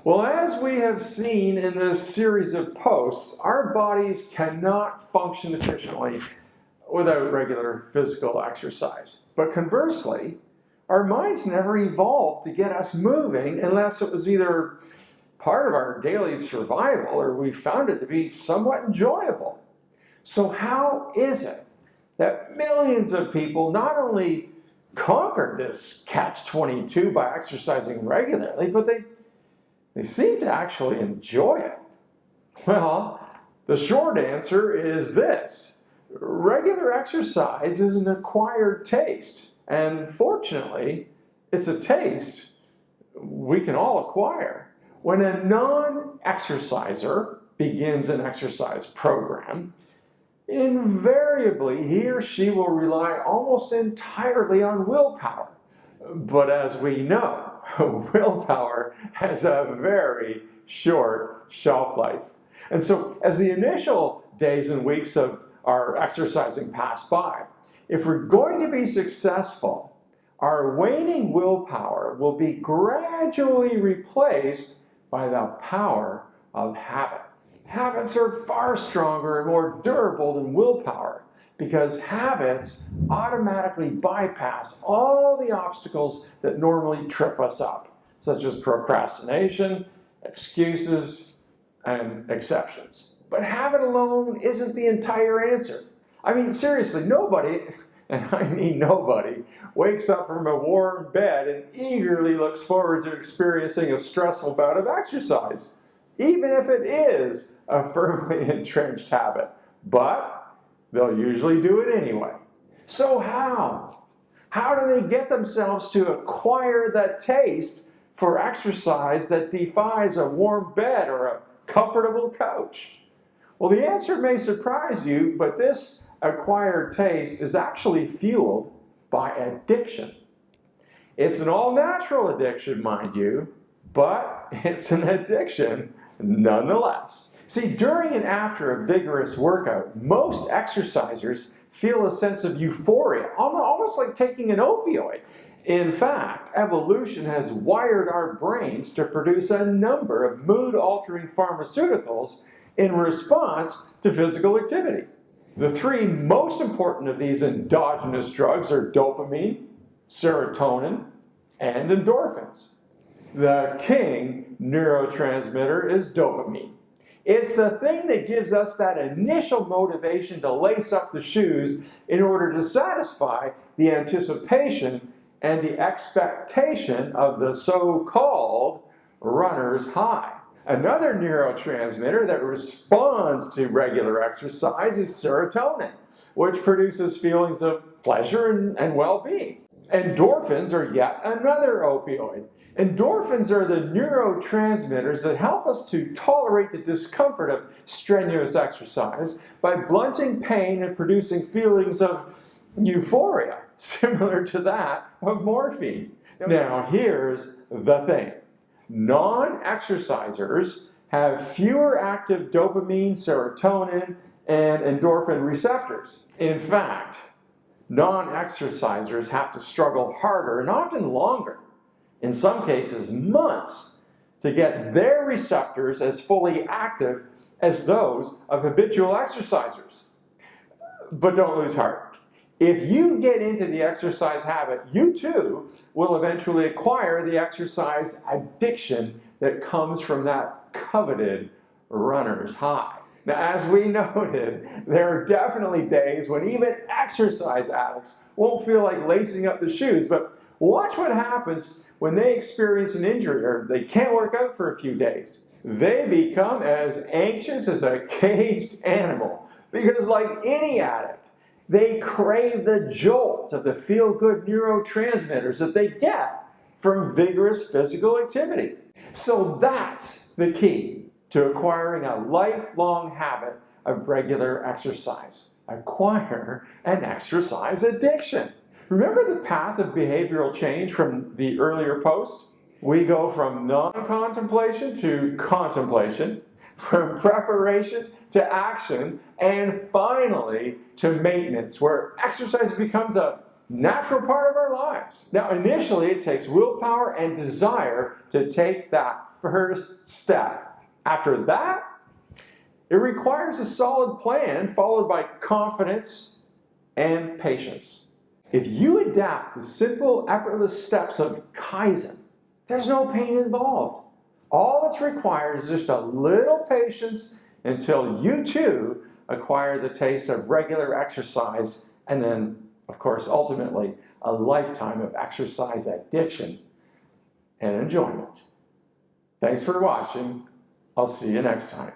Well, as we have seen in this series of posts, our bodies cannot function efficiently without regular physical exercise. But conversely, our minds never evolved to get us moving unless it was either part of our daily survival or we found it to be somewhat enjoyable. So how is it that millions of people not only conquered this catch-22 by exercising regularly, but they seem to actually enjoy it? Well, the short answer is this. Regular exercise is an acquired taste, and fortunately, it's a taste we can all acquire. When a non-exerciser begins an exercise program, invariably he or she will rely almost entirely on willpower. But as we know, willpower has a very short shelf life. And so as the initial days and weeks of our exercising pass by, if we're going to be successful, our waning willpower will be gradually replaced by the power of habit. Habits are far stronger and more durable than willpower because habits automatically bypass all the obstacles that normally trip us up, such as procrastination, excuses, and exceptions. But habit alone isn't the entire answer. I mean, seriously, nobody, and I mean nobody, wakes up from a warm bed and eagerly looks forward to experiencing a stressful bout of exercise, even if it is a firmly entrenched habit. But they'll usually do it anyway. So how? How do they get themselves to acquire that taste for exercise that defies a warm bed or a comfortable couch? Well, the answer may surprise you, but this acquired taste is actually fueled by addiction. It's an all-natural addiction, mind you, but it's an addiction nonetheless. See, during and after a vigorous workout, most exercisers feel a sense of euphoria, almost like taking an opioid. In fact, evolution has wired our brains to produce a number of mood-altering pharmaceuticals in response to physical activity. The three most important of these endogenous drugs are dopamine, serotonin, and endorphins. The king neurotransmitter is dopamine. It's the thing that gives us that initial motivation to lace up the shoes in order to satisfy the anticipation and the expectation of the so-called runner's high. Another neurotransmitter that responds to regular exercise is serotonin, which produces feelings of pleasure and well-being. Endorphins are yet another opioid. Endorphins are the neurotransmitters that help us to tolerate the discomfort of strenuous exercise by blunting pain and producing feelings of euphoria, similar to that of morphine. Now, here's the thing. Non-exercisers have fewer active dopamine, serotonin, and endorphin receptors. In fact, non-exercisers have to struggle harder and often longer, in some cases months, to get their receptors as fully active as those of habitual exercisers. But don't lose heart. If you get into the exercise habit, you too will eventually acquire the exercise addiction that comes from that coveted runner's high. Now, as we noted, there are definitely days when even exercise addicts won't feel like lacing up the shoes, but watch what happens when they experience an injury or they can't work out for a few days. They become as anxious as a caged animal because, like any addict, they crave the jolt of the feel-good neurotransmitters that they get from vigorous physical activity. So that's the key to acquiring a lifelong habit of regular exercise. Acquire an exercise addiction. Remember the path of behavioral change from the earlier post? We go from non-contemplation to contemplation, from preparation to action, and finally to maintenance, where exercise becomes a natural part of our lives. Now, initially, it takes willpower and desire to take that first step. After that, it requires a solid plan followed by confidence and patience. If you adapt the simple, effortless steps of Kaizen, there's no pain involved. All that's required is just a little patience until you too acquire the taste of regular exercise and then, of course, ultimately, a lifetime of exercise addiction and enjoyment. Thanks for watching. I'll see you next time.